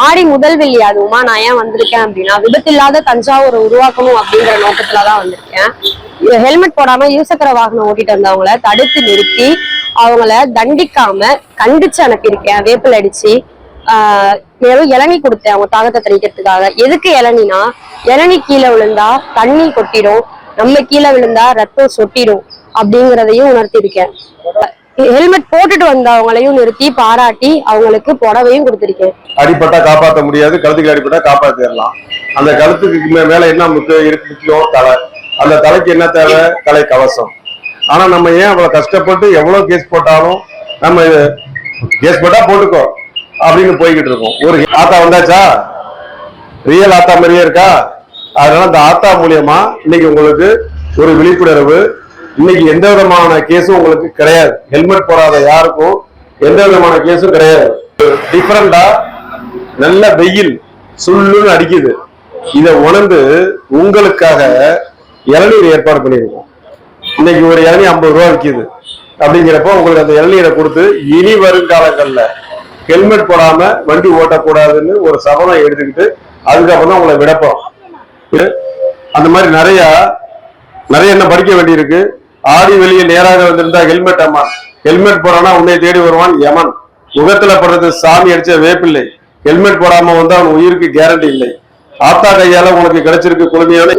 ஆடி முதல் வெள்ளி அதுவுமா நான் ஏன் வந்திருக்கேன் அப்படின்னா, விபத்தில்லாத தஞ்சாவூரை உருவாக்கணும் அப்படிங்கிற நோக்கத்துலதான் வந்திருக்கேன். ஹெல்மெட் போடாம இருசக்கர வாகனம் ஓட்டிட்டு வந்தவங்கள தடுத்து நிறுத்தி அவங்கள தண்டிக்காம கண்டிச்சு அனுப்பியிருக்கேன். வேப்பில் அடிச்சு இளநீ கொடுத்தேன் அவங்க தாகத்தை தணிக்கிறதுக்காக. எதுக்கு இளநினா, இளநீ கீழே விழுந்தா தண்ணி கொட்டிடும், நம்ம கீழே விழுந்தா ரத்தம் சொட்டிடும் அப்படிங்கிறதையும் உணர்த்திருக்கேன். ஹெல்மெட் போட்டுட்டு வந்தவங்களையும் நிறுத்தி பாராட்டி அவங்களுக்கு புடவையும் கொடுத்திருக்கேன். அடிப்பட்டா காப்பாற்ற முடியாது, கழுத்துக்கு அடிப்பட்டா காப்பாத்திடலாம். அந்த கழுத்துக்கு மேல என்ன முக்கியம்? தலை. அந்த தலைக்கு என்ன தேவை? தலை கவசம். ஆனா நம்ம ஏன் அவ்வளவு கஷ்டப்பட்டு எவ்வளவு கேஸ் போட்டாலும் நம்ம கேஸ் போட்டா போட்டுக்கோ அப்படின்னு போய்கிட்டு இருக்கோம். ஒரு ஆத்தா வந்தாச்சா, ரியல் ஆத்தா மாதிரியே இருக்கா. அதனால அந்த ஆத்தா மூலியமா இன்னைக்கு உங்களுக்கு ஒரு விழிப்புணர்வு. இன்னைக்கு எந்த விதமான கேஸும் உங்களுக்கு கிடையாது. ஹெல்மெட் போடாத யாருக்கும் எந்த விதமான கேஸும் கிடையாது. டிஃபரெண்டா நல்ல வெயில் சுள்ளுன்னு அடிக்குது. இதை உணர்ந்து உங்களுக்காக இளநீர் ஏற்பாடு பண்ணியிருக்கோம். இன்னைக்கு ஒரு இளநீ 50 ரூபா விற்கிது. அப்படிங்கிறப்போ உங்களுக்கு அந்த இளநீரை கொடுத்து இனி வருங்காலங்கள்ல ஹெல்மெட் போடாம வண்டி ஓட்டக்கூடாதுன்னு ஒரு சபதம் எடுத்துக்கிட்டு அதுக்கப்புறம் தான் உங்களை விடப்போம். அந்த மாதிரி நிறைய என்ன படிக்க வேண்டியிருக்கு. ஆடி வெளியே நேராக வந்திருந்தா ஹெல்மெட் அம்மா, ஹெல்மெட் போறானா உன்னை தேடி வருவான் யமன். முகத்துல படுறது சாமி அடிச்ச வேப்பில்லை. ஹெல்மெட் போடாம வந்து அவன் உயிருக்கு கேரண்டி இல்லை. ஆத்தா கையால உனக்கு கிடைச்சிருக்கு குழுமையான